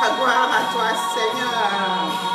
Gloire à toi, Seigneur.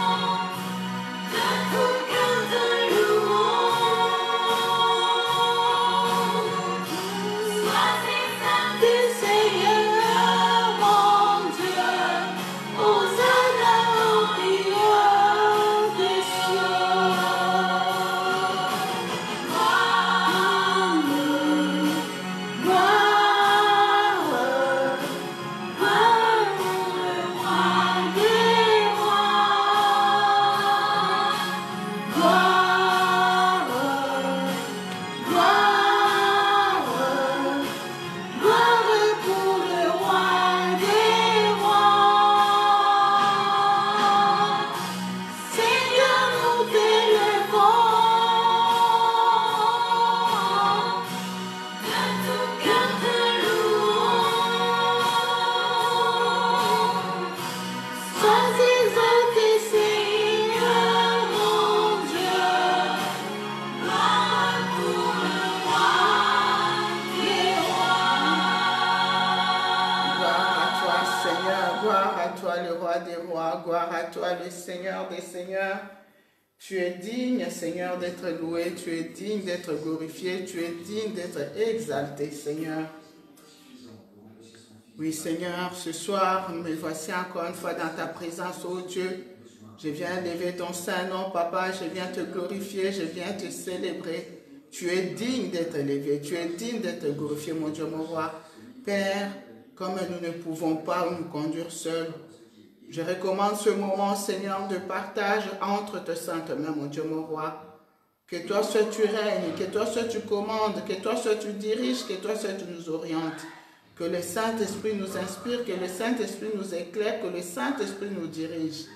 Seigneur des Seigneurs, tu es digne, Seigneur, d'être loué, tu es digne d'être glorifié, tu es digne d'être exalté, Seigneur. Oui, Seigneur, ce soir, me voici encore une fois dans ta présence, oh Dieu. Je viens lever ton saint nom, Papa, je viens te glorifier, je viens te célébrer. Tu es digne d'être élevé, tu es digne d'être glorifié, mon Dieu, mon roi. Père, comme nous ne pouvons pas nous conduire seuls, je recommande ce moment, Seigneur, de partage entre tes saintes mains, mon Dieu, mon roi. Que toi seul tu règnes, que toi seul tu commandes, que toi seul tu diriges, que toi seul tu nous orientes. Que le Saint-Esprit nous inspire, que le Saint-Esprit nous éclaire, que le Saint-Esprit nous dirige.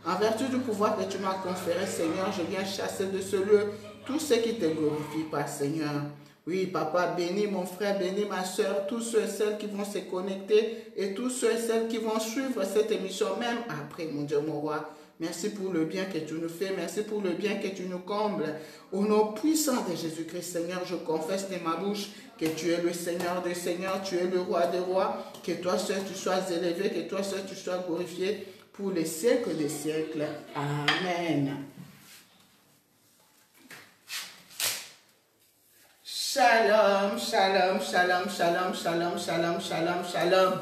En vertu du pouvoir que tu m'as conféré, Seigneur, je viens chasser de ce lieu tout ce qui te glorifie pas, Seigneur. Oui, Papa, bénis mon frère, bénis ma soeur, tous ceux et celles qui vont se connecter et tous ceux et celles qui vont suivre cette émission, même après, mon Dieu, mon roi. Merci pour le bien que tu nous fais, merci pour le bien que tu nous combles. Au nom puissant de Jésus-Christ, Seigneur, je confesse de ma bouche que tu es le Seigneur des Seigneurs, tu es le Roi des Rois, que toi seul tu sois élevé, que toi seul tu sois glorifié pour les siècles des siècles. Amen. Shalom, shalom, shalom, shalom, shalom, shalom, shalom, shalom.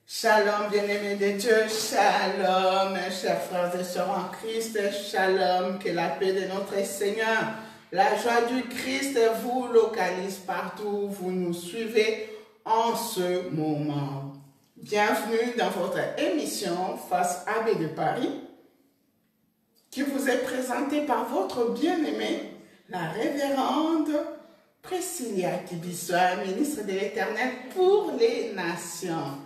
Shalom, bien-aimés de Dieu, shalom, chers frères et sœurs en Christ, shalom, que la paix de notre Seigneur, la joie du Christ vous localise partout où vous nous suivez en ce moment. Bienvenue dans votre émission Face AB de Paris, qui vous est présentée par votre bien-aimée, la révérende Priscilla Kibisoa, ministre de l'Éternel pour les nations.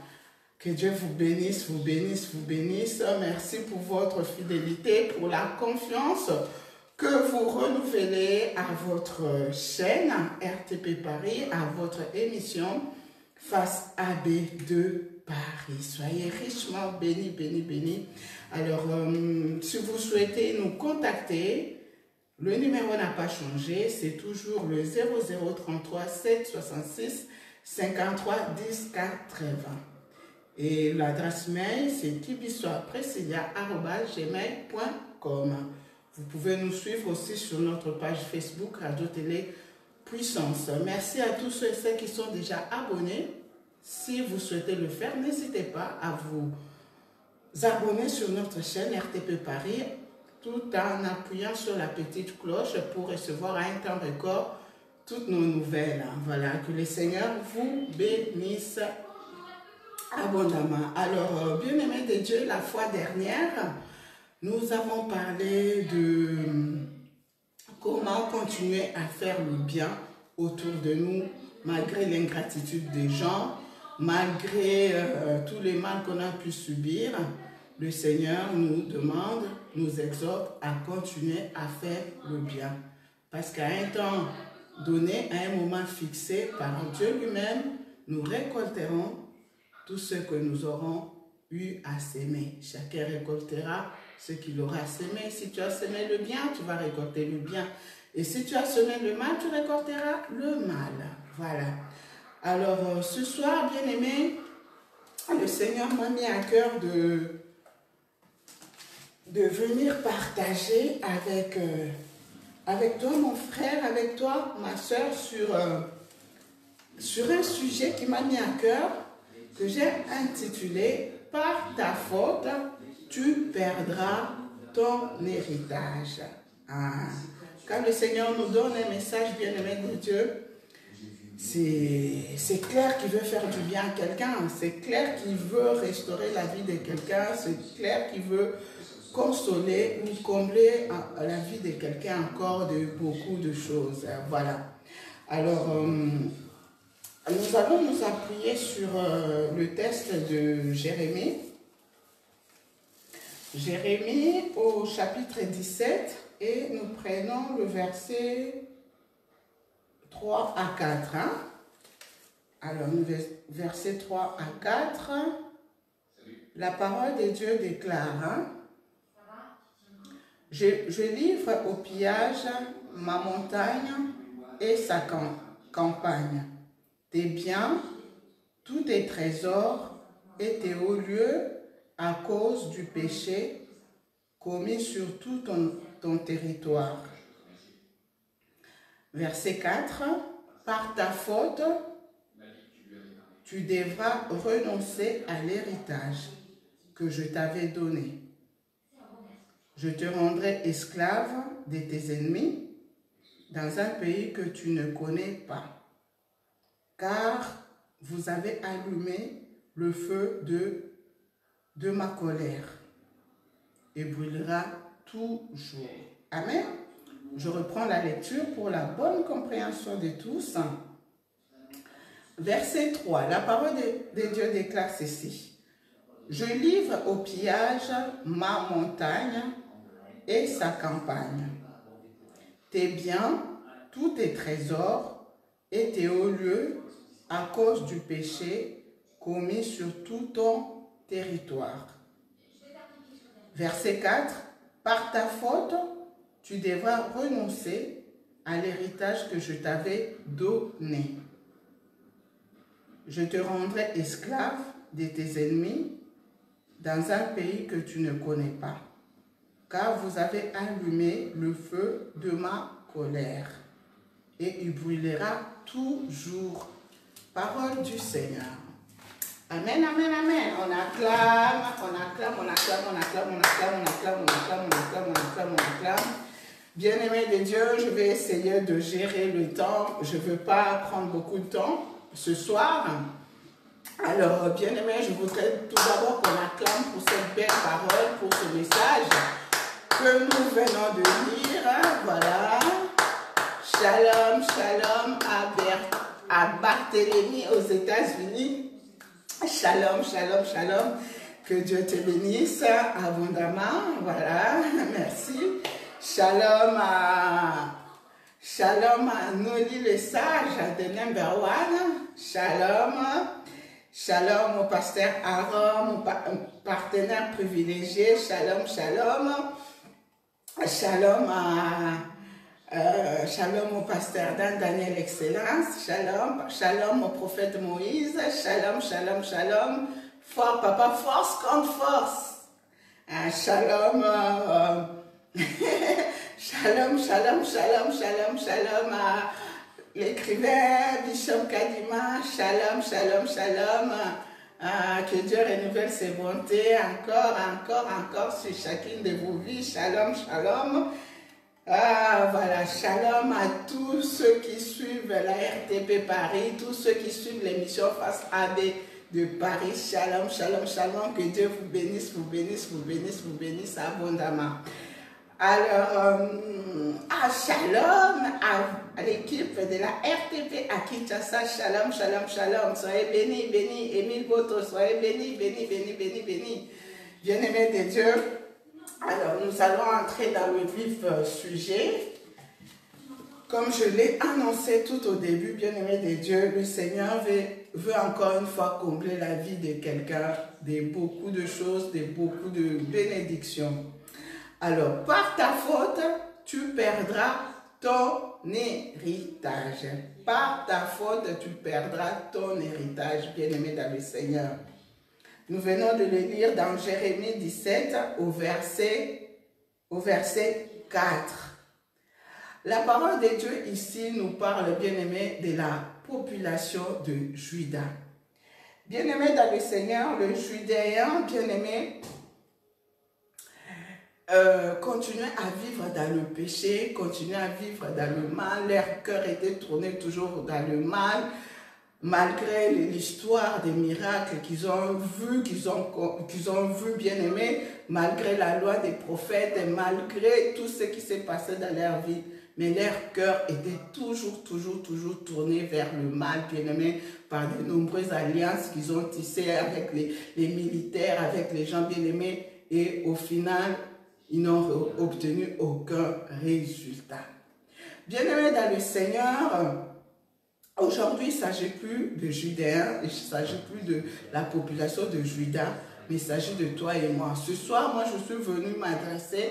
Que Dieu vous bénisse, vous bénisse, vous bénisse. Merci pour votre fidélité, pour la confiance que vous renouvelez à votre chaîne RTP Paris, à votre émission Face AB de Paris. Soyez richement bénis, bénis, bénis. Alors, si vous souhaitez nous contacter, le numéro n'a pas changé, c'est toujours le 0033 766 53 10 80. Et l'adresse mail, c'est kibisoapriscilla@gmail.com. Vous pouvez nous suivre aussi sur notre page Facebook Radio Télé Puissance. Merci à tous ceux et celles qui sont déjà abonnés. Si vous souhaitez le faire, n'hésitez pas à vous abonner sur notre chaîne RTP Paris, tout en appuyant sur la petite cloche pour recevoir à un temps record toutes nos nouvelles. Voilà, que le Seigneur vous bénisse abondamment. Alors, bien-aimés de Dieu, la fois dernière, nous avons parlé de comment continuer à faire le bien autour de nous, malgré l'ingratitude des gens, malgré tous les mal qu'on a pu subir. Le Seigneur nous demande, nous exhorte à continuer à faire le bien. Parce qu'à un temps donné, à un moment fixé par Dieu lui-même, nous récolterons tout ce que nous aurons eu à s'aimer. Chacun récoltera ce qu'il aura semé. Si tu as semé le bien, tu vas récolter le bien. Et si tu as semé le mal, tu récolteras le mal. Voilà. Alors, ce soir, bien-aimés, le Seigneur m'a mis à cœur de venir partager avec toi, mon frère, avec toi, ma soeur, sur un sujet qui m'a mis à cœur, que j'ai intitulé « Par ta faute, tu perdras ton héritage ». Quand le Seigneur nous donne un message bien-aimé de Dieu, c'est clair qu'il veut faire du bien à quelqu'un, c'est clair qu'il veut restaurer la vie de quelqu'un, c'est clair qu'il veut consoler ou combler la vie de quelqu'un encore de beaucoup de choses. Voilà. Alors, nous allons nous appuyer sur le texte de Jérémie. Jérémie au chapitre 17 et nous prenons le verset 3 à 4. Alors, verset 3 à 4, la parole de Dieu déclare, je livre au pillage ma montagne et sa campagne, tes biens, tous tes trésors et tes hauts lieux à cause du péché commis sur tout ton territoire. Verset 4, par ta faute, tu devras renoncer à l'héritage que je t'avais donné. Je te rendrai esclave de tes ennemis dans un pays que tu ne connais pas, car vous avez allumé le feu de ma colère et brûlera toujours. Amen. Je reprends la lecture pour la bonne compréhension de tous. Verset 3, la parole de Dieu déclare ceci. Je livre au pillage ma montagne et sa campagne, tes biens, tous tes trésors et tes hauts lieux à cause du péché commis sur tout ton territoire. Verset 4, par ta faute, tu devras renoncer à l'héritage que je t'avais donné. Je te rendrai esclave de tes ennemis dans un pays que tu ne connais pas, car vous avez allumé le feu de ma colère, et il brûlera toujours. Parole du Seigneur. Amen, amen, amen. On acclame, on acclame, on acclame, on acclame, on acclame, on acclame, on acclame, on acclame, on acclame, on acclame. Bien-aimé de Dieu, je vais essayer de gérer le temps. Je ne veux pas prendre beaucoup de temps ce soir. Alors, bien-aimé, je voudrais tout d'abord qu'on acclame pour cette belle parole, pour ce message que nous venons de lire. Voilà. Shalom, shalom à Barthélemy aux États-Unis. Shalom, shalom, shalom. Que Dieu te bénisse abondamment. Voilà, merci. Shalom à Noli le sage de Number One. Shalom. Shalom au pasteur Aaron, mon partenaire privilégié. Shalom, shalom. Shalom shalom au pasteur Dan, Daniel Excellence. Shalom. Shalom au prophète Moïse. Shalom, shalom, shalom. Fort, papa, force contre force. Shalom. Shalom, shalom, shalom, shalom, shalom à l'écrivain Bishop Kadima. Shalom, shalom, shalom. Que Dieu renouvelle ses bontés encore sur chacune de vos vies. Shalom, shalom. Voilà, shalom à tous ceux qui suivent la RTP Paris, tous ceux qui suivent l'émission Face AB de Paris. Shalom, shalom, shalom. Que Dieu vous bénisse, vous bénisse, vous bénisse, vous bénisse abondamment. Alors, shalom à l'équipe de la RTP à Kinshasa. Shalom, shalom, shalom. Soyez bénis, bénis. Émile Boto, soyez bénis, bénis, bénis, bénis, bénis. Bien-aimés de Dieu. Alors, nous allons entrer dans le vif sujet. Comme je l'ai annoncé tout au début, bien-aimés de Dieu, le Seigneur veut encore une fois combler la vie de quelqu'un, de beaucoup de choses, de beaucoup de bénédictions. Alors, par ta faute, tu perdras ton héritage. Par ta faute, tu perdras ton héritage, bien-aimé dans le Seigneur. Nous venons de le lire dans Jérémie 17 au verset 4. La parole de Dieu ici nous parle, bien-aimés, de la population de Juda. Bien-aimés dans le Seigneur, le Judéen, bien-aimés, continuaient à vivre dans le péché, continuaient à vivre dans le mal. Leur cœur était tourné toujours dans le mal, malgré l'histoire des miracles qu'ils ont vus, bien-aimés, malgré la loi des prophètes, et malgré tout ce qui s'est passé dans leur vie. Mais leur cœur était toujours tourné vers le mal, bien-aimés, par de nombreuses alliances qu'ils ont tissées avec les militaires, avec les gens bien-aimés, et au final, ils n'ont obtenu aucun résultat. Bien-aimés dans le Seigneur, aujourd'hui, il ne s'agit plus de Judéens, il ne s'agit plus de la population de Juda, mais il s'agit de toi et moi. Ce soir, moi, je suis venu m'adresser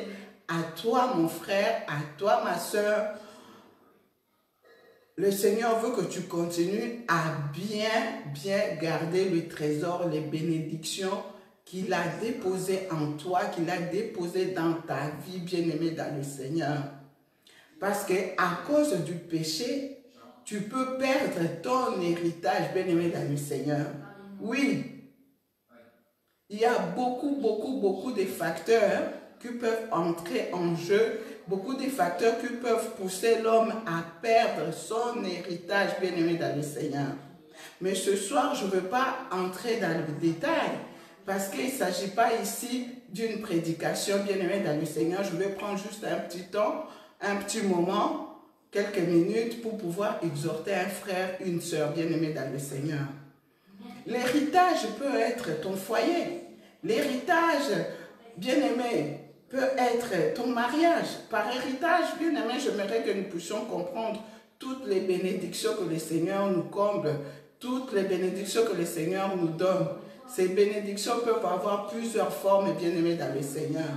à toi, mon frère, à toi, ma soeur. Le Seigneur veut que tu continues à bien garder le trésor, les bénédictions qu'il a déposées en toi, qu'il a déposées dans ta vie, bien-aimée dans le Seigneur. Parce qu'à cause du péché, tu peux perdre ton héritage, bien-aimé dans le Seigneur. Oui, il y a beaucoup de facteurs qui peuvent entrer en jeu, beaucoup de facteurs qui peuvent pousser l'homme à perdre son héritage, bien-aimé dans le Seigneur. Mais ce soir, je ne veux pas entrer dans le détail, parce qu'il ne s'agit pas ici d'une prédication, bien-aimé dans le Seigneur. Je vais prendre juste un petit temps, un petit moment, quelques minutes pour pouvoir exhorter un frère, une sœur bien-aimée dans le Seigneur. L'héritage peut être ton foyer. L'héritage, bien-aimé, peut être ton mariage. Par héritage, bien-aimé, j'aimerais que nous puissions comprendre toutes les bénédictions que le Seigneur nous comble, toutes les bénédictions que le Seigneur nous donne. Ces bénédictions peuvent avoir plusieurs formes, bien-aimé dans le Seigneur.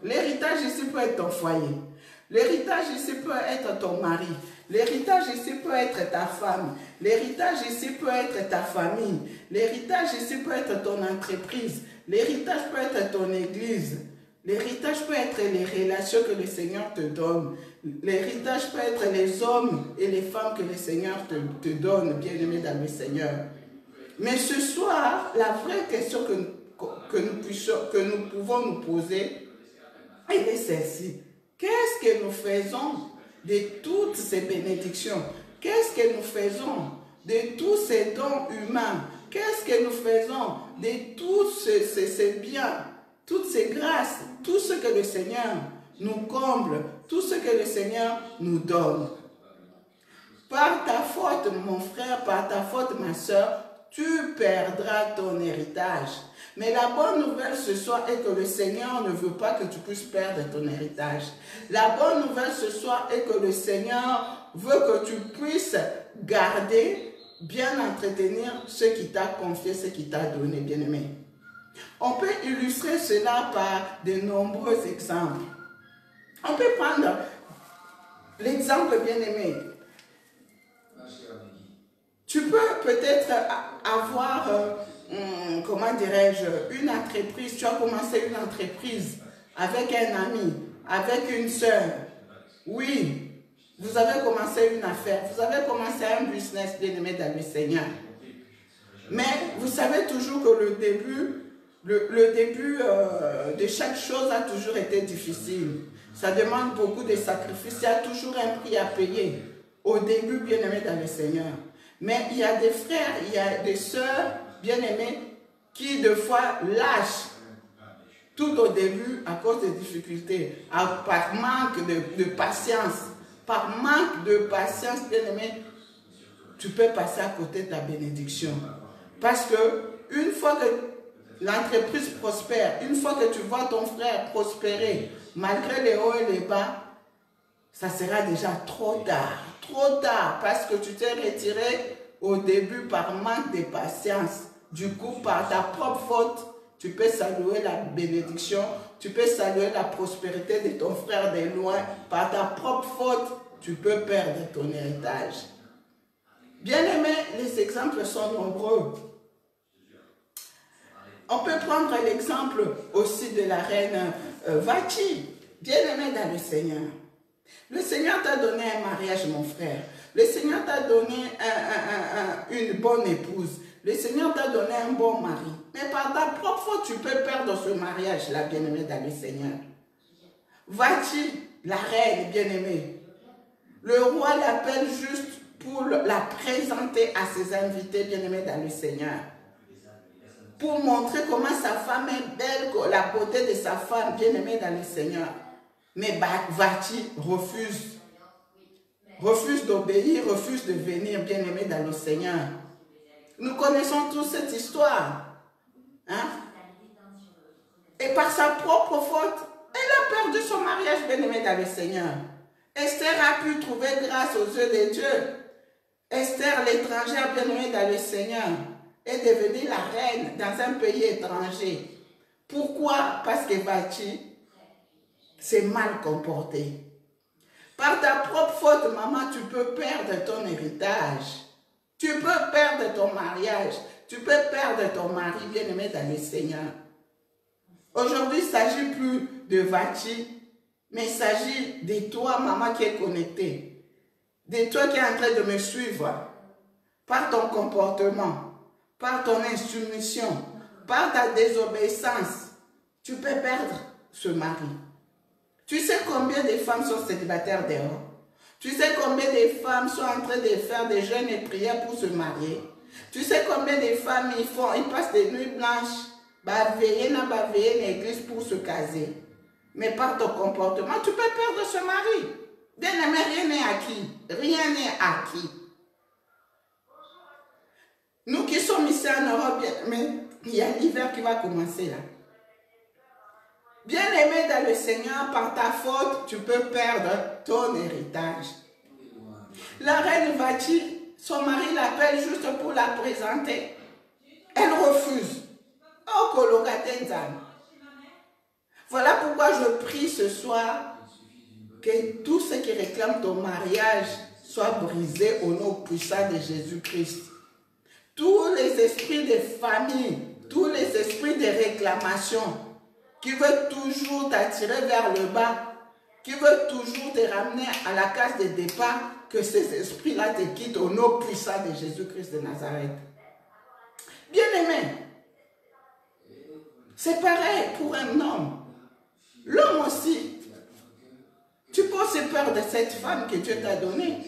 L'héritage ici peut être ton foyer. L'héritage ici peut être ton mari. L'héritage ici peut être ta femme. L'héritage ici peut être ta famille. L'héritage ici peut être ton entreprise. L'héritage peut être ton église. L'héritage peut être les relations que le Seigneur te donne. L'héritage peut être les hommes et les femmes que le Seigneur te donne, bien-aimés dans le Seigneur. Mais ce soir, la vraie question que nous pouvons nous poser, elle est celle-ci. Qu'est-ce que nous faisons de toutes ces bénédictions? Qu'est-ce que nous faisons de tous ces dons humains? Qu'est-ce que nous faisons de tous ces biens, toutes ces grâces, tout ce que le Seigneur nous comble, tout ce que le Seigneur nous donne? Par ta faute, mon frère, par ta faute, ma soeur, tu perdras ton héritage. Mais la bonne nouvelle ce soir est que le Seigneur ne veut pas que tu puisses perdre ton héritage. La bonne nouvelle ce soir est que le Seigneur veut que tu puisses garder, bien entretenir ce qui t'a confié, ce qui t'a donné, bien-aimé. On peut illustrer cela par de nombreux exemples. On peut prendre l'exemple, bien-aimé. Tu peux peut-être avoir, comment dirais-je, une entreprise. Tu as commencé une entreprise avec un ami, avec une sœur. Oui, vous avez commencé une affaire, vous avez commencé un business, bien-aimé dans le Seigneur. Mais vous savez toujours que le début de chaque chose a toujours été difficile. Ça demande beaucoup de sacrifices, il y a toujours un prix à payer. Au début, bien-aimé dans le Seigneur. Mais il y a des frères, il y a des sœurs bien-aimés qui, de fois, lâchent tout au début à cause des difficultés, par manque de patience. Par manque de patience, bien-aimé, tu peux passer à côté de la bénédiction. Parce que une fois que l'entreprise prospère, une fois que tu vois ton frère prospérer, malgré les hauts et les bas, ça sera déjà trop tard. Trop tard, parce que tu t'es retiré au début par manque de patience. Du coup, par ta propre faute, tu peux saluer la bénédiction, tu peux saluer la prospérité de ton frère de loin. Par ta propre faute, tu peux perdre ton héritage. Bien-aimés, les exemples sont nombreux. On peut prendre l'exemple aussi de la reine Vati, bien-aimée dans le Seigneur. Le Seigneur t'a donné un mariage, mon frère. Le Seigneur t'a donné une bonne épouse. Le Seigneur t'a donné un bon mari. Mais par ta propre faute, tu peux perdre ce mariage-là, bien-aimé dans le Seigneur. Vati, la reine bien-aimée, le roi l'appelle juste pour la présenter à ses invités bien-aimés dans le Seigneur. Pour montrer comment sa femme est belle, la beauté de sa femme bien-aimée dans le Seigneur. Mais Vati refuse d'obéir, refuse de venir bien-aimé dans le Seigneur. Nous connaissons tous cette histoire. Hein? Et par sa propre faute, elle a perdu son mariage bien-aimé dans le Seigneur. Esther a pu trouver grâce aux yeux de Dieu. Esther, l'étrangère bien-aimée dans le Seigneur, est devenue la reine dans un pays étranger. Pourquoi? Parce que Vati s'est mal comportée. Par ta propre faute, maman, tu peux perdre ton héritage. Tu peux perdre ton mariage. Tu peux perdre ton mari bien-aimé dans le Seigneur. Aujourd'hui, il ne s'agit plus de Vati, mais il s'agit de toi, maman, qui est connectée. De toi qui est en train de me suivre. Par ton comportement, par ton insoumission, par ta désobéissance, tu peux perdre ce mari. Tu sais combien de femmes sont célibataires dehors? Tu sais combien de femmes sont en train de faire des jeûnes et prières pour se marier? Tu sais combien de femmes ils passent des nuits blanches, veiller dans l'église pour se caser. Mais par ton comportement, tu peux perdre ce mari. Bien-aimé, rien n'est acquis. Rien n'est acquis. Nous qui sommes ici en Europe, mais il y a l'hiver qui va commencer là. Bien-aimé dans le Seigneur, par ta faute, tu peux perdre ton héritage. La reine Vati, son mari l'appelle juste pour la présenter. Elle refuse. Oh, Kologatenzan. Voilà pourquoi je prie ce soir que tous ceux qui réclament ton mariage soient brisés au nom puissant de Jésus-Christ. Tous les esprits de famille, tous les esprits de réclamation qui veulent toujours t'attirer vers le bas, qui veulent toujours te ramener à la case de départ, que ces esprits-là te quittent au nom puissant de Jésus-Christ de Nazareth. Bien-aimé, c'est pareil pour un homme. L'homme aussi, tu peux aussi peur de cette femme que Dieu t'a donnée.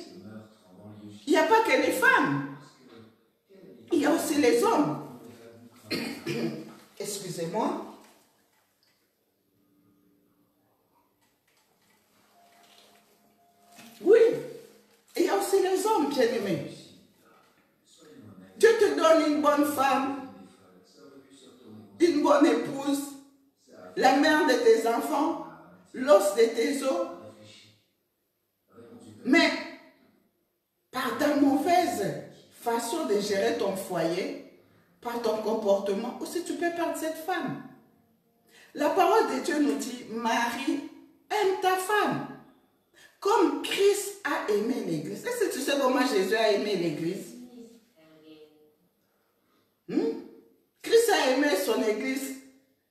Il n'y a pas que les femmes. Il y a aussi les hommes. Excusez-moi. Oui, il y a aussi les hommes, bien-aimés. Dieu te donne une bonne femme, une bonne épouse, la mère de tes enfants, l'os de tes os. Mais par ta mauvaise façon de gérer ton foyer, par ton comportement, aussi tu peux perdre cette femme. La parole de Dieu nous dit, Marie, aime ta femme, comme Christ a aimé l'Église. Est-ce que tu sais comment Jésus a aimé l'Église? Christ a aimé son Église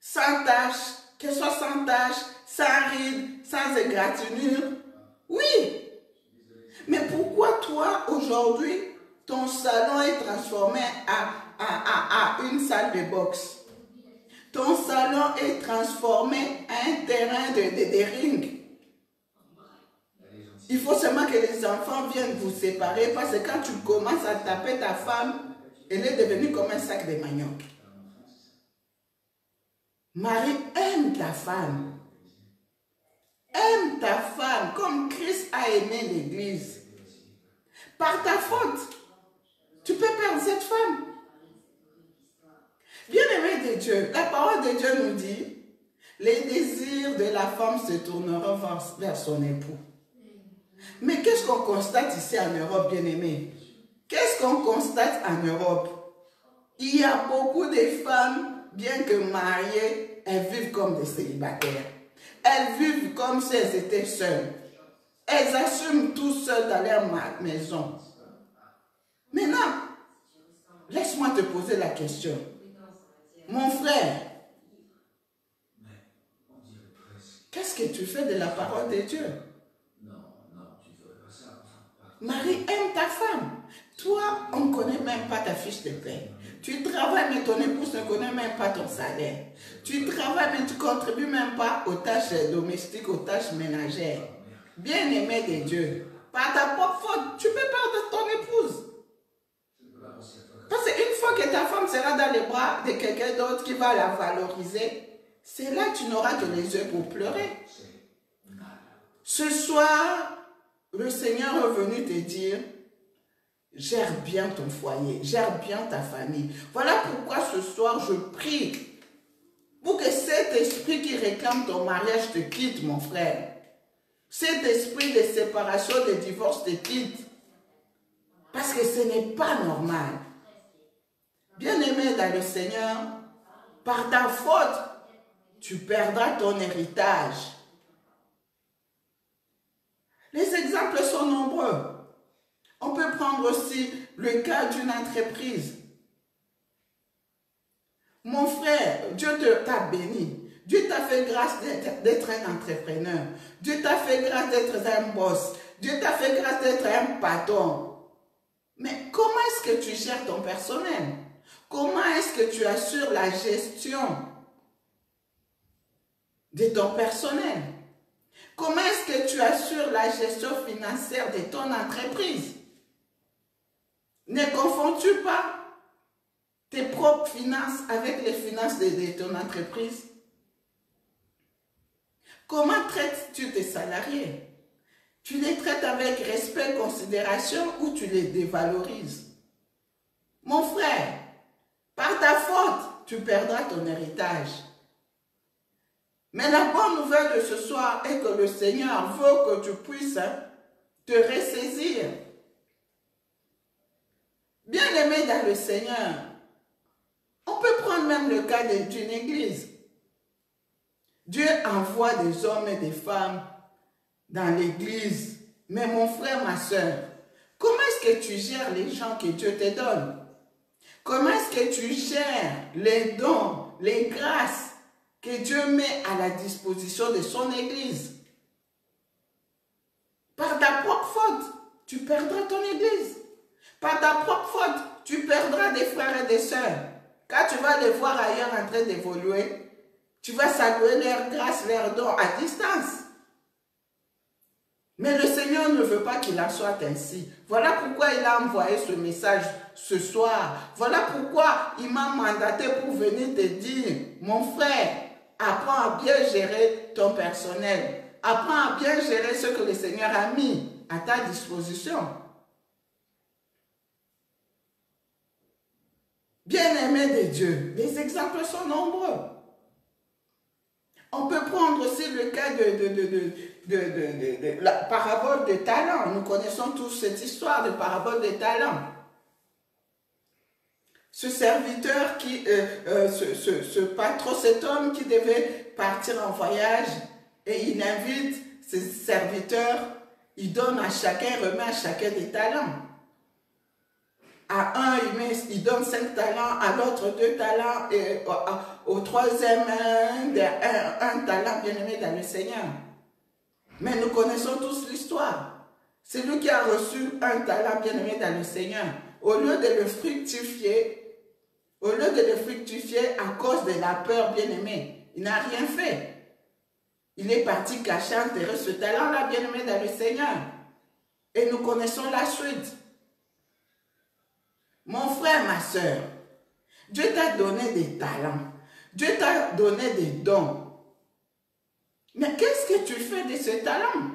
sans tache, qu'elle soit sans tache, sans rides, sans égratignure. Oui. Mais pourquoi toi, aujourd'hui, ton salon est transformé à une salle de boxe? Ton salon est transformé à un terrain de ring. Il faut seulement que les enfants viennent vous séparer parce que quand tu commences à taper ta femme, elle est devenue comme un sac de manioc. Marie, aime ta femme. Aime ta femme comme Christ a aimé l'Église. Par ta faute, tu peux perdre cette femme. Bien-aimé de Dieu, la parole de Dieu nous dit, les désirs de la femme se tourneront vers son époux. Mais qu'est-ce qu'on constate ici en Europe, bien-aimé? Qu'est-ce qu'on constate en Europe? Il y a beaucoup de femmes, bien que mariées, elles vivent comme des célibataires. Elles vivent comme si elles étaient seules. Elles assument tout seules dans leur maison. Maintenant, laisse-moi te poser la question. Mon frère, est-ce que tu fais de la parole de Dieu? Marie, aime ta femme. Toi, on ne connaît même pas ta fiche de paie. Tu travailles, mais ton épouse ne connaît même pas ton salaire. Tu travailles, mais tu ne contribues même pas aux tâches domestiques, aux tâches ménagères. Bien-aimé de Dieu, par ta propre faute, tu peux perdre ton épouse. Parce qu'une fois que ta femme sera dans les bras de quelqu'un d'autre qui va la valoriser, c'est là que tu n'auras que les yeux pour pleurer. Ce soir, le Seigneur est venu te dire, gère bien ton foyer, gère bien ta famille. Voilà pourquoi ce soir, je prie pour que cet esprit qui réclame ton mariage te quitte, mon frère. Cet esprit de séparation, de divorce te quitte. Parce que ce n'est pas normal. Bien-aimé dans le Seigneur, par ta faute, tu perdras ton héritage. Les exemples sont nombreux. On peut prendre aussi le cas d'une entreprise. Mon frère, Dieu t'a béni. Dieu t'a fait grâce d'être un entrepreneur. Dieu t'a fait grâce d'être un boss. Dieu t'a fait grâce d'être un patron. Mais comment est-ce que tu gères ton personnel? Comment est-ce que tu assures la gestion de ton personnel? Comment est-ce que tu assures la gestion financière de ton entreprise? Ne confonds-tu pas tes propres finances avec les finances de ton entreprise? Comment traites-tu tes salariés? Tu les traites avec respect, considération ou tu les dévalorises? Mon frère, par ta faute, tu perdras ton héritage. Mais la bonne nouvelle de ce soir est que le Seigneur veut que tu puisses te ressaisir. Bien-aimé dans le Seigneur, on peut prendre même le cas d'une église. Dieu envoie des hommes et des femmes dans l'église. Mais mon frère, ma soeur, comment est-ce que tu gères les gens que Dieu te donne? Comment est-ce que tu gères les dons, les grâces que Dieu met à la disposition de son église? Par ta propre faute, tu perdras ton église. Par ta propre faute, tu perdras des frères et des sœurs. Quand tu vas les voir ailleurs en train d'évoluer, tu vas saluer leur grâce, leurs dons à distance. Mais le Seigneur ne veut pas qu'il en soit ainsi. Voilà pourquoi il a envoyé ce message ce soir. Voilà pourquoi il m'a mandaté pour venir te dire, mon frère, apprends à bien gérer ton personnel. Apprends à bien gérer ce que le Seigneur a mis à ta disposition. Bien-aimé de Dieu, les exemples sont nombreux. On peut prendre aussi le cas de la parabole des talents. Nous connaissons tous cette histoire de parabole des talents. Ce serviteur ce patron, cet homme qui devait partir en voyage et il invite ses serviteurs, il donne à chacun, remet à chacun des talents. À un, il donne 5 talents, à l'autre 2 talents, et au troisième, un talent, bien-aimé dans le Seigneur. Mais nous connaissons tous l'histoire. C'est lui qui a reçu un talent, bien-aimé dans le Seigneur. Au lieu de le fructifier, à cause de la peur, bien-aimé, il n'a rien fait. Il est parti cacher, enterrer ce talent-là, bien-aimé dans le Seigneur. Et nous connaissons la suite. Mon frère, ma soeur, Dieu t'a donné des talents. Dieu t'a donné des dons. Mais qu'est-ce que tu fais de ce talent?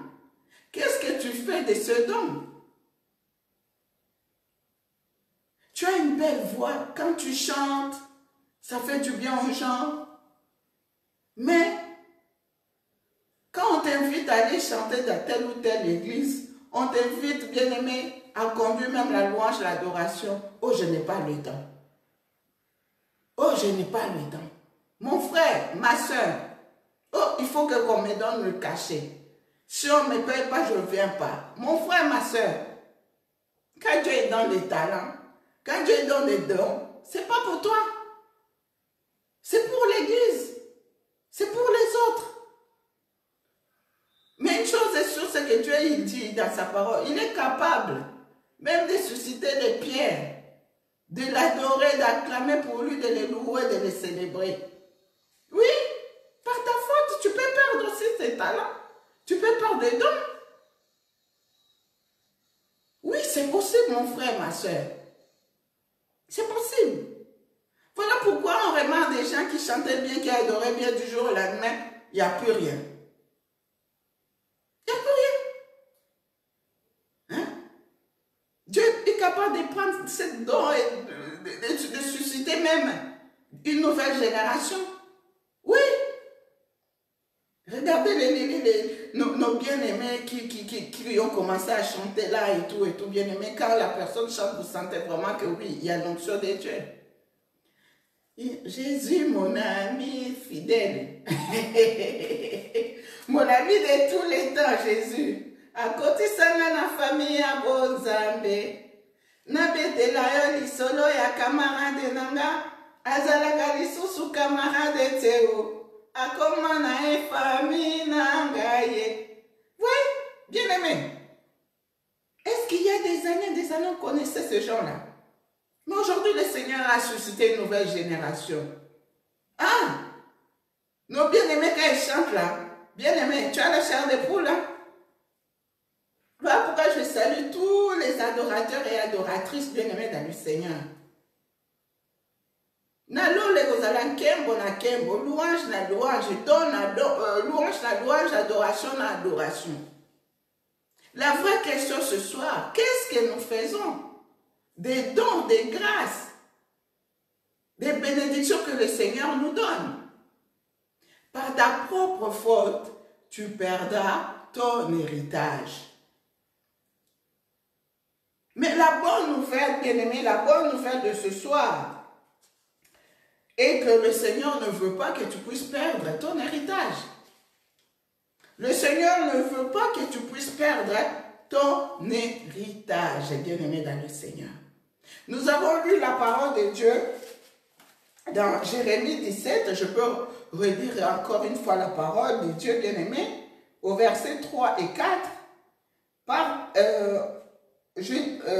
Qu'est-ce que tu fais de ce don? Tu as une belle voix. Quand tu chantes, ça fait du bien aux gens. Mais quand on t'invite à aller chanter dans telle ou telle église, on t'invite, bien-aimé, à conduire même la louange, l'adoration. Oh, je n'ai pas le temps. Oh, je n'ai pas le temps. Mon frère, ma soeur, oh, il faut qu'on me donne le cachet. Si on ne me paye pas, je ne viens pas. Mon frère, ma soeur, quand Dieu donne les talents, quand Dieu donne les dons, ce n'est pas pour toi. C'est pour l'église. C'est pour les autres. que Dieu il dit dans sa parole, il est capable même de susciter les pierres, de l'adorer, d'acclamer pour lui, de le louer, de le célébrer. Oui, par ta faute, tu peux perdre aussi tes talents. Tu peux perdre des dons. Oui, c'est possible, mon frère, ma soeur. C'est possible. Voilà pourquoi on remarque des gens qui chantaient bien, qui adoraient bien du jour au lendemain, il n'y a plus rien. Il n'y a plus rien. Hein? Dieu est capable de prendre cette don et de susciter même une nouvelle génération. Oui. Regardez nos bien-aimés qui ont commencé à chanter là et tout, bien-aimés. Quand la personne chante, vous sentez vraiment que oui, il y a l'onction de Dieu. Jésus, mon ami fidèle. Mon ami de tous les temps, Jésus. À côté de la famille à Bonzambe. Nabetela yo lisolo ya camarade nanga. Azalaga lisusu camarade teo. Akoma na e famille nangaye. Oui, bien aimé. Est-ce qu'il y a des années, on connaissait ces gens-là? Mais aujourd'hui, le Seigneur a suscité une nouvelle génération. Ah! Nos bien-aimés, quand ils chantent là, bien-aimés, tu as la chair de poule là? Voilà pourquoi je salue tous les adorateurs et adoratrices bien-aimés dans le Seigneur. Nalo le gozala nkembo na kembo, louange na louange, louange na louange, adoration na adoration. La vraie question ce soir, qu'est-ce que nous faisons? Des dons, des grâces, des bénédictions que le Seigneur nous donne. Par ta propre faute, tu perdras ton héritage. Mais la bonne nouvelle, bien-aimé, la bonne nouvelle de ce soir est que le Seigneur ne veut pas que tu puisses perdre ton héritage. Le Seigneur ne veut pas que tu puisses perdre ton héritage, bien-aimé dans le Seigneur. Nous avons lu la parole de Dieu dans Jérémie 17. Je peux redire encore une fois la parole de Dieu, bien-aimé, au verset 3 et 4.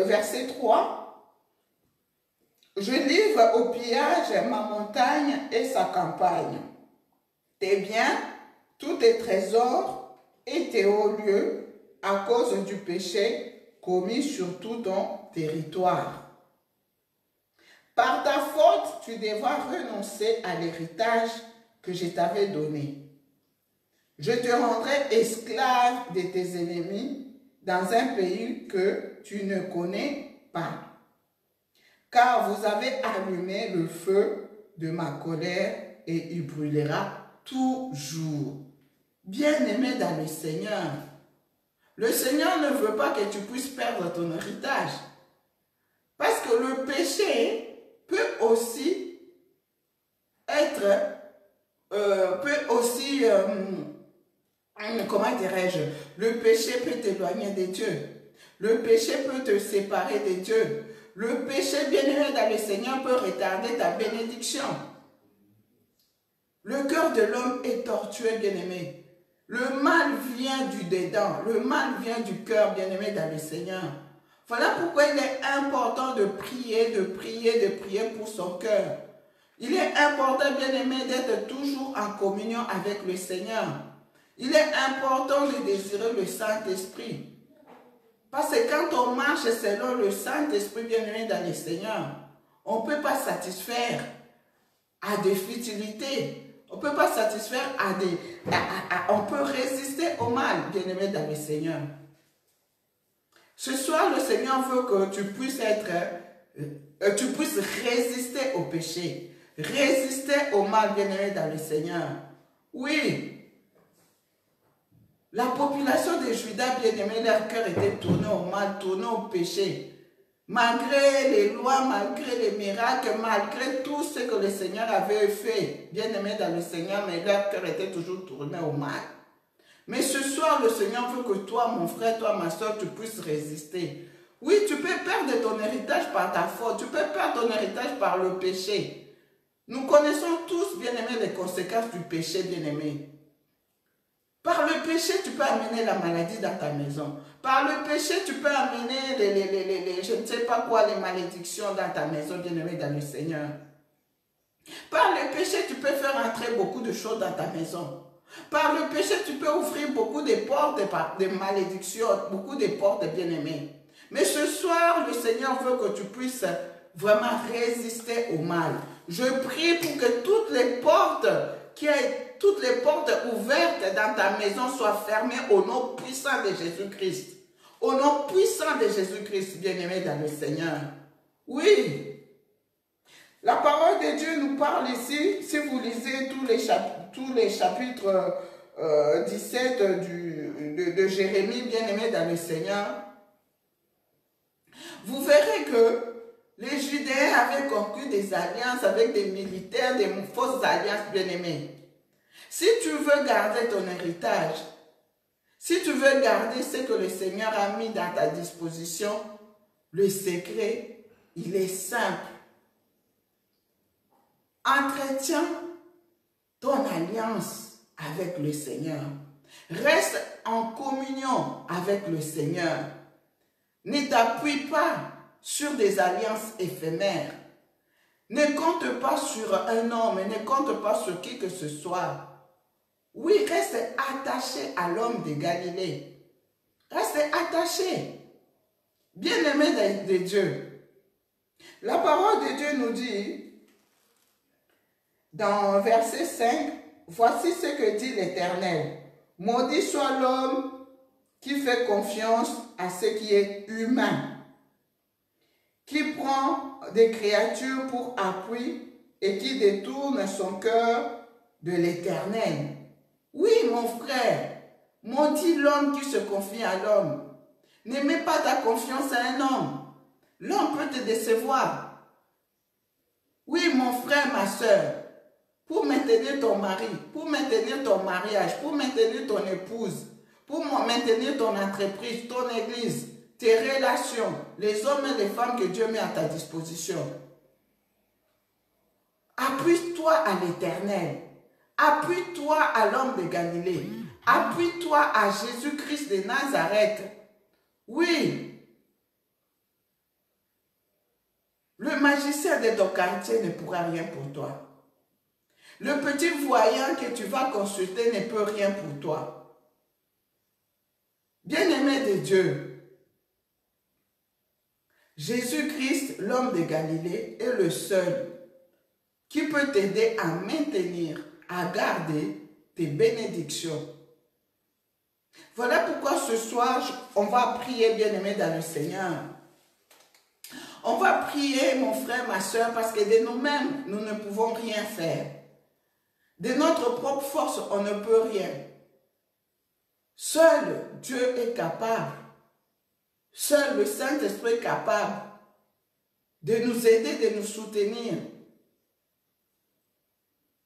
Verset 3. Je livre au pillage ma montagne et sa campagne. Tes biens, tous tes trésors et tes hauts lieux à cause du péché commis sur tout ton territoire. Par ta faute, tu devras renoncer à l'héritage que je t'avais donné. Je te rendrai esclave de tes ennemis dans un pays que tu ne connais pas. Car vous avez allumé le feu de ma colère et il brûlera toujours. Bien-aimé dans le Seigneur ne veut pas que tu puisses perdre ton héritage. Parce que le péché peut aussi être, comment dirais-je, le péché peut t'éloigner de Dieu. Le péché peut te séparer de Dieu. Le péché, bien-aimé dans le Seigneur, peut retarder ta bénédiction. Le cœur de l'homme est tortueux, bien-aimé. Le mal vient du dedans. Le mal vient du cœur, bien-aimé dans le Seigneur. Voilà pourquoi il est important de prier pour son cœur. Il est important, bien-aimé, d'être toujours en communion avec le Seigneur. Il est important de désirer le Saint-Esprit. Parce que quand on marche selon le Saint-Esprit, bien-aimé dans le Seigneur, on ne peut pas satisfaire à des futilités. On ne peut pas satisfaire on peut résister au mal, bien-aimé dans le Seigneur. Ce soir, le Seigneur veut que tu puisses résister au péché, résister au mal, bien-aimé dans le Seigneur. Oui, la population de Juda, bien-aimé, leur cœur était tourné au mal, tourné au péché. Malgré les lois, malgré les miracles, malgré tout ce que le Seigneur avait fait, bien-aimé dans le Seigneur, mais leur cœur était toujours tourné au mal. Mais ce soir, le Seigneur veut que toi, mon frère, toi, ma soeur, tu puisses résister. Oui, tu peux perdre ton héritage par ta faute. Tu peux perdre ton héritage par le péché. Nous connaissons tous, bien-aimés, les conséquences du péché, bien-aimé. Par le péché, tu peux amener la maladie dans ta maison. Par le péché, tu peux amener je ne sais pas quoi, les malédictions dans ta maison, bien-aimé dans le Seigneur. Par le péché, tu peux faire entrer beaucoup de choses dans ta maison. Par le péché, tu peux ouvrir beaucoup de portes de malédictions, beaucoup de portes, bien-aimés. Mais ce soir, le Seigneur veut que tu puisses vraiment résister au mal. Je prie pour que toutes les portes ouvertes dans ta maison soient fermées au nom puissant de Jésus-Christ. Au nom puissant de Jésus-Christ, bien-aimé dans le Seigneur. Oui. La parole de Dieu nous parle ici, si vous lisez tous les chapitres 17 de Jérémie, bien-aimé dans le Seigneur, vous verrez que les Judéens avaient conclu des alliances avec des militaires, des fausses alliances, bien-aimés. Si tu veux garder ton héritage, si tu veux garder ce que le Seigneur a mis dans ta disposition, le secret, il est simple. Entretiens ton alliance avec le Seigneur. Reste en communion avec le Seigneur. Ne t'appuie pas sur des alliances éphémères. Ne compte pas sur un homme, ne compte pas sur qui que ce soit. Oui, reste attaché à l'homme de Galilée. Reste attaché. Bien-aimé de Dieu. La parole de Dieu nous dit, dans verset 5, voici ce que dit l'Éternel. Maudit soit l'homme qui fait confiance à ce qui est humain, qui prend des créatures pour appui et qui détourne son cœur de l'Éternel. Oui, mon frère, maudit l'homme qui se confie à l'homme. Ne mets pas ta confiance à un homme. L'homme peut te décevoir. Oui, mon frère, ma soeur, pour maintenir ton mari, pour maintenir ton mariage, pour maintenir ton épouse, pour maintenir ton entreprise, ton église, tes relations, les hommes et les femmes que Dieu met à ta disposition. Appuie-toi à l'Éternel. Appuie-toi à l'homme de Galilée. Appuie-toi à Jésus-Christ de Nazareth. Oui. Le magicien de ton quartier ne pourra rien pour toi. Le petit voyant que tu vas consulter ne peut rien pour toi. Bien-aimé de Dieu, Jésus-Christ, l'homme de Galilée, est le seul qui peut t'aider à maintenir, à garder tes bénédictions. Voilà pourquoi ce soir, on va prier, bien-aimé dans le Seigneur. On va prier, mon frère, ma soeur, parce que de nous-mêmes, nous ne pouvons rien faire. De notre propre force, on ne peut rien. Seul Dieu est capable. Seul le Saint-Esprit est capable de nous aider, de nous soutenir.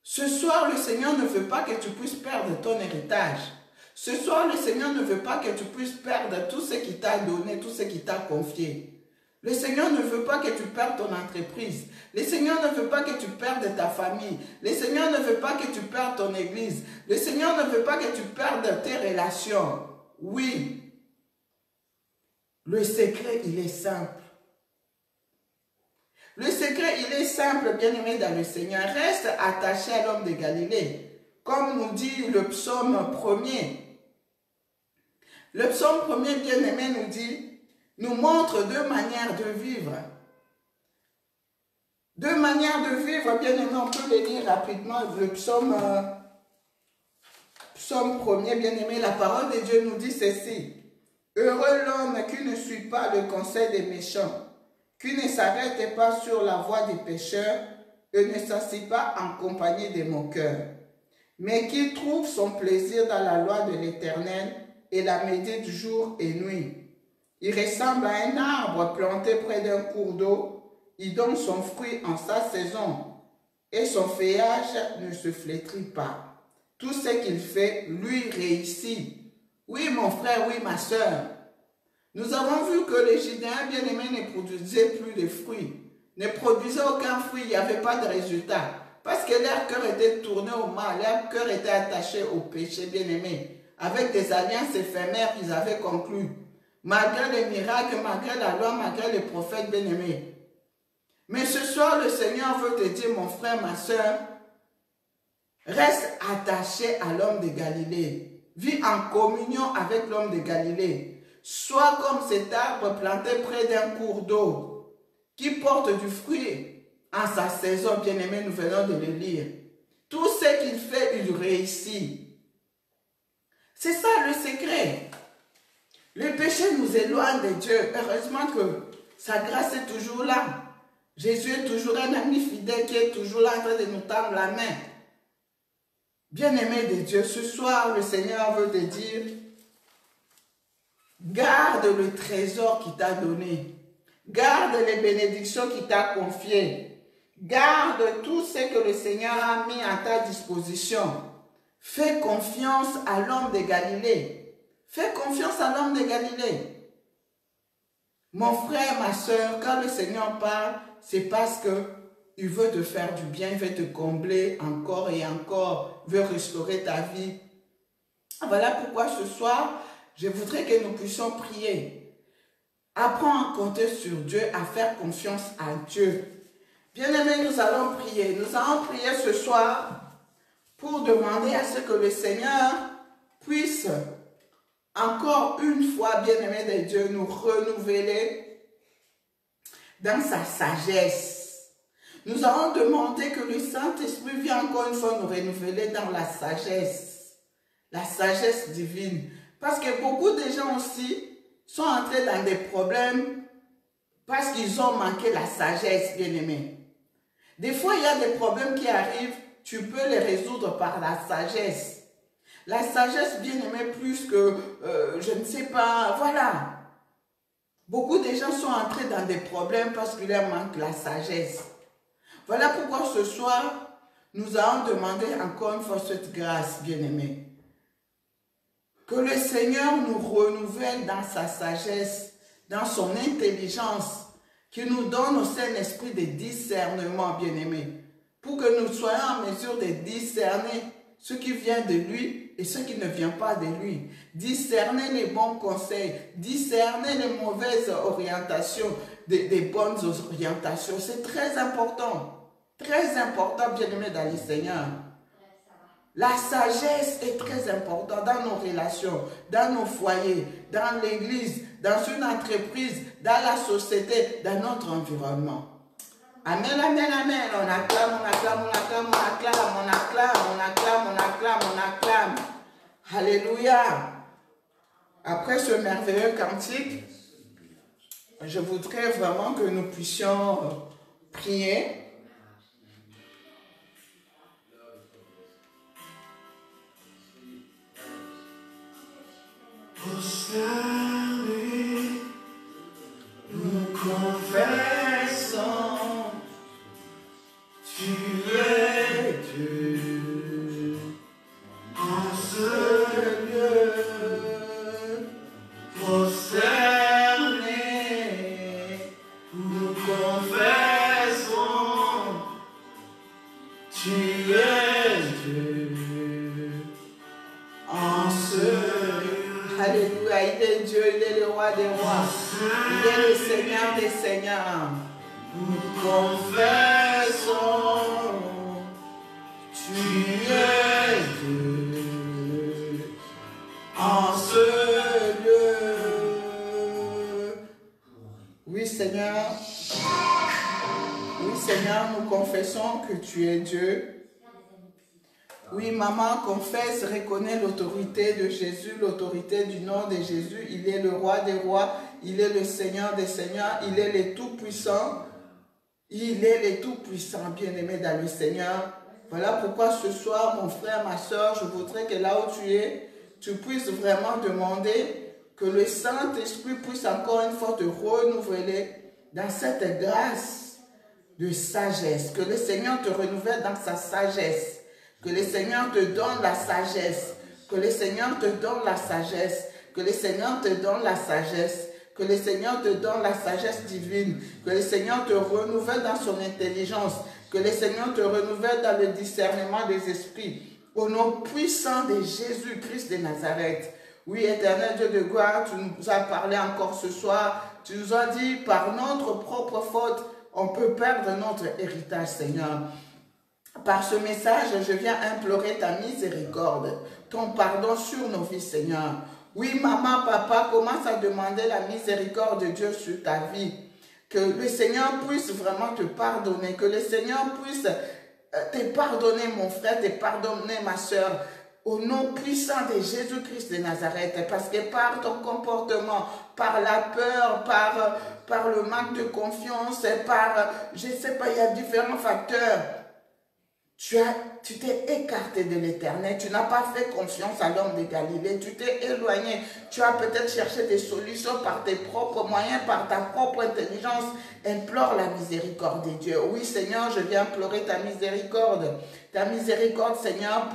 Ce soir, le Seigneur ne veut pas que tu puisses perdre ton héritage. Ce soir, le Seigneur ne veut pas que tu puisses perdre tout ce qu'il t'a donné, tout ce qu'il t'a confié. Le Seigneur ne veut pas que tu perdes ton entreprise. Le Seigneur ne veut pas que tu perdes ta famille. Le Seigneur ne veut pas que tu perdes ton église. Le Seigneur ne veut pas que tu perdes tes relations. Oui. Le secret, il est simple. Le secret, il est simple, bien-aimé dans le Seigneur. Reste attaché à l'homme de Galilée. Comme nous dit le psaume 1er. Le psaume 1er, bien-aimé, nous dit, nous montre deux manières de vivre. Deux manières de vivre, bien-aimé, on peut les lire rapidement. Le psaume 1er, bien-aimé, la parole de Dieu nous dit ceci. Heureux l'homme qui ne suit pas le conseil des méchants, qui ne s'arrête pas sur la voie des pécheurs et ne s'assied pas en compagnie des moqueurs, mais qui trouve son plaisir dans la loi de l'Éternel et la médite jour et nuit. Il ressemble à un arbre planté près d'un cours d'eau. Il donne son fruit en sa saison et son feuillage ne se flétrit pas. Tout ce qu'il fait lui réussit. Oui, mon frère, oui, ma soeur. Nous avons vu que les Judéens bien-aimés ne produisaient plus de fruits. Ne produisaient aucun fruit, il n'y avait pas de résultat. Parce que leur cœur était tourné au mal, leur cœur était attaché au péché, bien-aimé. avec des alliances éphémères qu'ils avaient conclues, malgré les miracles, malgré la loi, malgré les prophètes bien-aimés. Mais ce soir, le Seigneur veut te dire, mon frère, ma soeur, reste attaché à l'homme de Galilée. Vis en communion avec l'homme de Galilée. Sois comme cet arbre planté près d'un cours d'eau qui porte du fruit en sa saison. Bien-aimé, nous venons de le lire. Tout ce qu'il fait, il réussit. C'est ça le secret. Le péché nous éloigne de Dieu. Heureusement que sa grâce est toujours là. Jésus est toujours un ami fidèle qui est toujours là en train de nous tendre la main. Bien-aimé de Dieu, ce soir, le Seigneur veut te dire, garde le trésor qu'il t'a donné. Garde les bénédictions qu'il t'a confiées. Garde tout ce que le Seigneur a mis à ta disposition. Fais confiance à l'homme de Galilée. Fais confiance à l'homme de Galilée. Mon frère, ma soeur, quand le Seigneur parle, c'est parce qu'il veut te faire du bien, il veut te combler encore et encore, il veut restaurer ta vie. Voilà pourquoi ce soir, je voudrais que nous puissions prier. Apprends à compter sur Dieu, à faire confiance à Dieu. Bien-aimés, nous allons prier. Nous allons prier ce soir pour demander à ce que le Seigneur puisse encore une fois, bien-aimés de Dieu, nous renouveler dans sa sagesse. Nous allons demander que le Saint-Esprit vienne encore une fois nous renouveler dans la sagesse divine. Parce que beaucoup de gens aussi sont entrés dans des problèmes parce qu'ils ont manqué la sagesse, bien-aimés. Des fois, il y a des problèmes qui arrivent, tu peux les résoudre par la sagesse. La sagesse, bien-aimée, plus que, je ne sais pas, voilà. Beaucoup de gens sont entrés dans des problèmes parce qu'il leur manque la sagesse. Voilà pourquoi ce soir, nous allons demander encore une fois cette grâce, bien-aimée. Que le Seigneur nous renouvelle dans sa sagesse, dans son intelligence, qu'il nous donne au Saint-Esprit de discernement, bien-aimé, pour que nous soyons en mesure de discerner ce qui vient de lui et ce qui ne vient pas de lui. Discerner les bons conseils, discerner les mauvaises orientations, des bonnes orientations. C'est très important, bien-aimé dans le Seigneur. La sagesse est très importante dans nos relations, dans nos foyers, dans l'église, dans une entreprise, dans la société, dans notre environnement. Amen, amen, amen. On acclame, on acclame, on acclame, on acclame, on acclame, on acclame, on acclame, on acclame. Alléluia. Après ce merveilleux cantique, je voudrais vraiment que nous puissions prier. Nous confessons, tu es Dieu en ce lieu. Prosterné, nous confessons, tu es Dieu en ce lieu. Alléluia, il est Dieu, il est le roi des rois, il est le Seigneur des seigneurs. Nous confessons, tu es Dieu en ce lieu. Oui Seigneur, nous confessons que tu es Dieu. Oui, maman confesse, reconnaît l'autorité de Jésus, l'autorité du nom de Jésus. Il est le roi des rois, il est le Seigneur des seigneurs, il est le tout-puissant. Il est le tout-puissant, bien-aimé dans le Seigneur. Voilà pourquoi ce soir, mon frère, ma soeur, je voudrais que là où tu es, tu puisses vraiment demander que le Saint-Esprit puisse encore une fois te renouveler dans cette grâce de sagesse. Que le Seigneur te renouvelle dans sa sagesse. Que le Seigneur te donne la sagesse. Que le Seigneur te donne la sagesse. Que le Seigneur te donne la sagesse. Que le Seigneur te donne la sagesse divine. Que le Seigneur te renouvelle dans son intelligence. Que le Seigneur te renouvelle dans le discernement des esprits. Au nom puissant de Jésus-Christ de Nazareth. Oui, éternel Dieu de gloire, tu nous as parlé encore ce soir. Tu nous as dit, par notre propre faute, on peut perdre notre héritage, Seigneur. Par ce message, je viens implorer ta miséricorde, ton pardon sur nos vies, Seigneur. Oui, maman, papa, commence à demander la miséricorde de Dieu sur ta vie. Que le Seigneur puisse vraiment te pardonner, que le Seigneur puisse te pardonner, mon frère, te pardonner, ma soeur, au nom puissant de Jésus-Christ de Nazareth, parce que par ton comportement, par la peur, par le manque de confiance, je ne sais pas, il y a différents facteurs. Tu t'es écarté de l'Éternel, tu n'as pas fait confiance à l'homme de Galilée, tu t'es éloigné, tu as peut-être cherché des solutions par tes propres moyens, par ta propre intelligence. Implore la miséricorde de Dieu. Oui, Seigneur, je viens implorer ta miséricorde, Seigneur,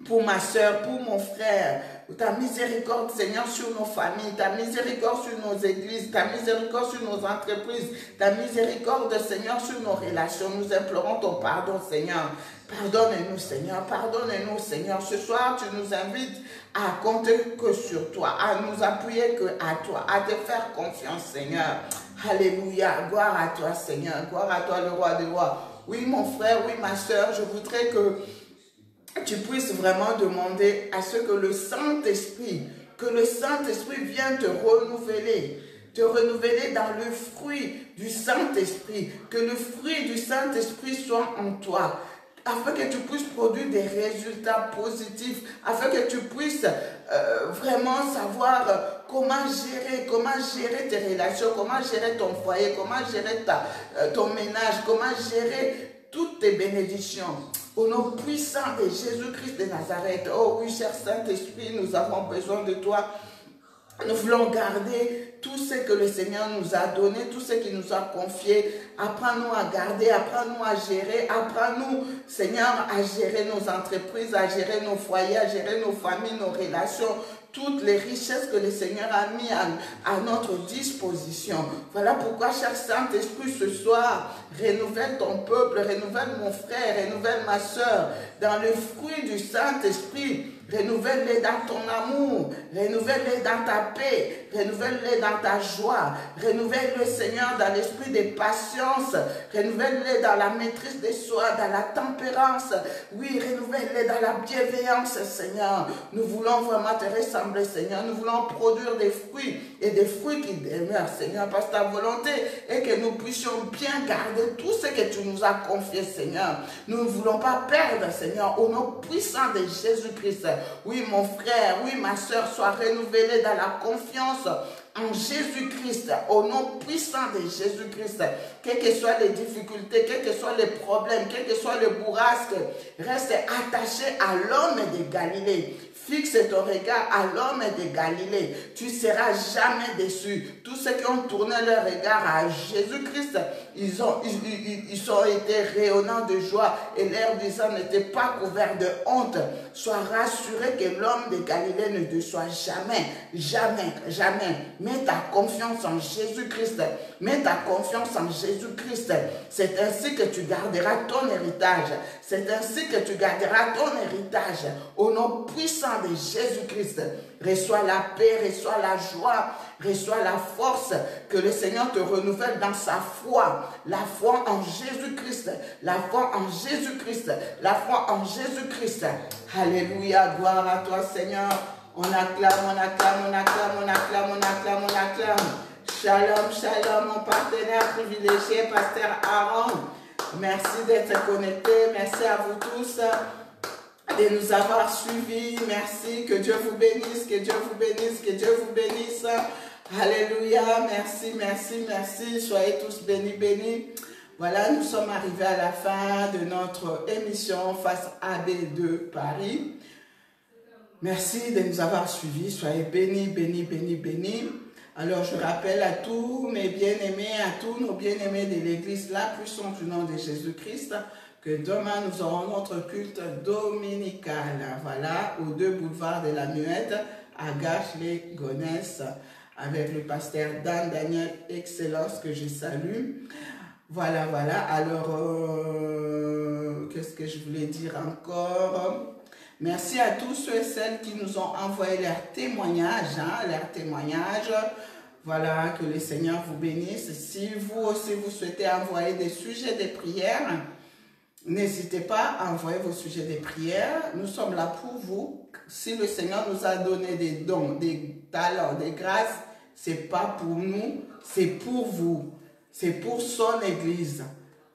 pour ma soeur, pour mon frère, ta miséricorde, Seigneur, sur nos familles, ta miséricorde sur nos églises, ta miséricorde sur nos entreprises, ta miséricorde, Seigneur, sur nos relations. Nous implorons ton pardon, Seigneur. Pardonne-nous, Seigneur, pardonne-nous, Seigneur. Ce soir, tu nous invites à compter que sur toi, à nous appuyer que à toi, à te faire confiance, Seigneur. Alléluia, gloire à toi, Seigneur, gloire à toi, le roi des rois. Oui, mon frère, oui, ma soeur, je voudrais que tu puisses vraiment demander à ce que le Saint-Esprit vienne te renouveler dans le fruit du Saint-Esprit, que le fruit du Saint-Esprit soit en toi, afin que tu puisses produire des résultats positifs, afin que tu puisses vraiment savoir comment gérer tes relations, comment gérer ton foyer, comment gérer ton ménage, comment gérer toutes tes bénédictions. Au nom puissant de Jésus-Christ de Nazareth. Oh oui, cher Saint-Esprit, nous avons besoin de toi. Nous voulons garder tout ce que le Seigneur nous a donné, tout ce qu'il nous a confié. Apprends-nous à garder, apprends-nous à gérer, apprends-nous, Seigneur, à gérer nos entreprises, à gérer nos foyers, à gérer nos familles, nos relations, toutes les richesses que le Seigneur a mis à notre disposition. Voilà pourquoi, cher Saint-Esprit, ce soir, renouvelle ton peuple, renouvelle mon frère, renouvelle ma soeur, dans le fruit du Saint-Esprit. Renouvelle-les dans ton amour, renouvelle-les dans ta paix, renouvelle-les dans ta joie, renouvelle-le, Seigneur, dans l'esprit de patience, renouvelle-les dans la maîtrise de soi, dans la tempérance, oui, renouvelle-les dans la bienveillance, Seigneur. Nous voulons vraiment te ressembler, Seigneur, nous voulons produire des fruits et des fruits qui demeurent, Seigneur, parce que ta volonté est que nous puissions bien garder tout ce que tu nous as confié, Seigneur. Nous ne voulons pas perdre, Seigneur, au nom puissant de Jésus-Christ. Oui, mon frère, oui, ma soeur, sois renouvelée dans la confiance en Jésus-Christ, au nom puissant de Jésus-Christ. Quelles que soient les difficultés, quels que soient les problèmes, quel que soit le bourrasque, reste attaché à l'homme de Galilée. Fixe ton regard à l'homme de Galilée. Tu ne seras jamais déçu. Tous ceux qui ont tourné leur regard à Jésus-Christ, ils ont été rayonnants de joie et leur visage n'était pas couvert de honte. Sois rassuré que l'homme de Galilée ne déçoit jamais, jamais, jamais. Mets ta confiance en Jésus-Christ. Mets ta confiance en Jésus-Christ. C'est ainsi que tu garderas ton héritage. C'est ainsi que tu garderas ton héritage. Au nom puissant de Jésus-Christ, reçois la paix, reçois la joie, reçois la force, que le Seigneur te renouvelle dans sa foi, la foi en Jésus-Christ, la foi en Jésus-Christ, la foi en Jésus-Christ. Alléluia, gloire à toi, Seigneur. On acclame, on acclame, on acclame, on acclame, on acclame, on acclame. Shalom, shalom, mon partenaire privilégié, Pasteur Aaron. Merci d'être connecté, merci à vous tous de nous avoir suivis. Merci, que Dieu vous bénisse, que Dieu vous bénisse, que Dieu vous bénisse. Alléluia, merci, merci, merci. Soyez tous bénis, bénis. Voilà, nous sommes arrivés à la fin de notre émission Face AB2 Paris. Merci de nous avoir suivis. Soyez bénis, bénis, bénis, bénis. Alors, je rappelle à tous mes bien-aimés, à tous nos bien-aimés de l'Église, la puissance du nom de Jésus-Christ, que demain, nous aurons notre culte dominical. Voilà, aux 2 boulevards de la Muette, à Gâche-les-Gonesse, avec le pasteur Dan Daniel Excellence, que je salue. Voilà, voilà. Alors, qu'est-ce que je voulais dire encore? Merci à tous ceux et celles qui nous ont envoyé leurs témoignages, Voilà, que le Seigneur vous bénisse. Si vous aussi vous souhaitez envoyer des sujets de prière, n'hésitez pas à envoyer vos sujets de prière. Nous sommes là pour vous. Si le Seigneur nous a donné des dons, des talents, des grâces, c'est pas pour nous, c'est pour vous. C'est pour son Église.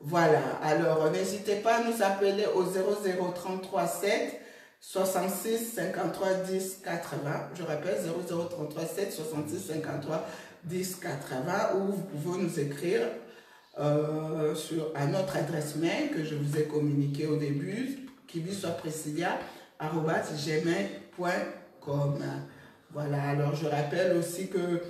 Voilà. Alors, n'hésitez pas à nous appeler au 0033 7 66 53 10 80. Je répète, 0033 7 66 53 10 80. Ou vous pouvez nous écrire à notre adresse mail que je vous ai communiquée au début, kibisopresidia@gmail.com. Voilà, alors je rappelle aussi que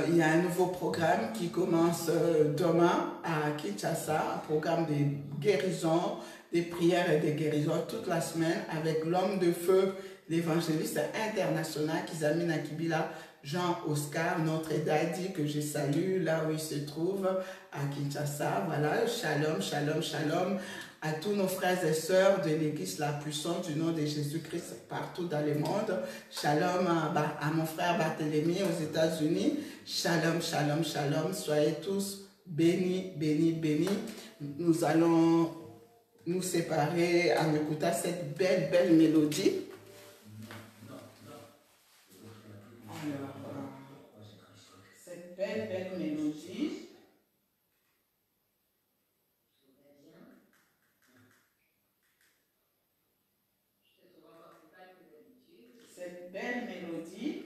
il y a un nouveau programme qui commence demain à Kinshasa, un programme de guérison, des prières et des guérisons toute la semaine avec l'homme de feu, l'évangéliste international Kizami Nakibila, Jean-Oscar, notre daddy que je salue là où il se trouve à Kinshasa. Voilà, shalom, shalom, shalom à tous nos frères et sœurs de l'église la puissante du nom de Jésus-Christ partout dans le monde. Shalom à mon frère Barthélemy aux États-Unis. Shalom, shalom, shalom. Soyez tous bénis, bénis, bénis. Nous allons nous séparer en écoutant cette belle, belle mélodie. Cette belle, belle mélodie. Cette belle mélodie.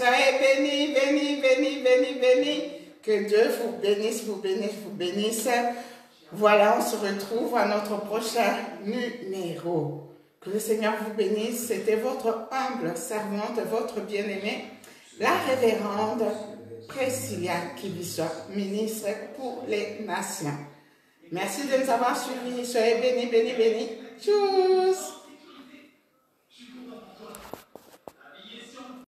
Soyez bénis, bénis, bénis, bénis, bénis. Que Dieu vous bénisse, vous bénisse, vous bénisse. Voilà, on se retrouve à notre prochain numéro. Que le Seigneur vous bénisse. C'était votre humble servante, votre bien-aimée, la révérende Priscilla Kibiso, ministre pour les nations. Merci de nous avoir suivis. Soyez bénis, bénis, bénis. Tchuss!